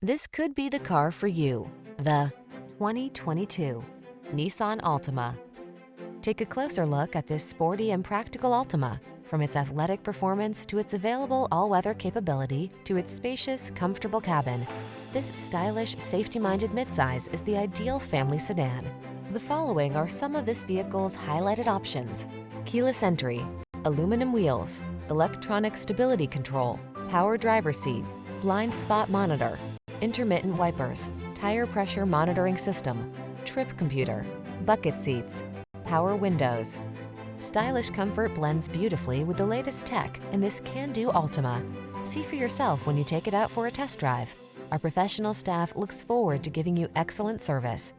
This could be the car for you. The 2022 Nissan Altima. Take a closer look at this sporty and practical Altima. From its athletic performance to its available all-weather capability to its spacious, comfortable cabin, this stylish, safety-minded midsize is the ideal family sedan. The following are some of this vehicle's highlighted options: keyless entry, aluminum wheels, electronic stability control, power driver seat, blind spot monitor, intermittent wipers, tire pressure monitoring system, trip computer, bucket seats, power windows. Stylish comfort blends beautifully with the latest tech in this can-do Altima. See for yourself when you take it out for a test drive. Our professional staff looks forward to giving you excellent service.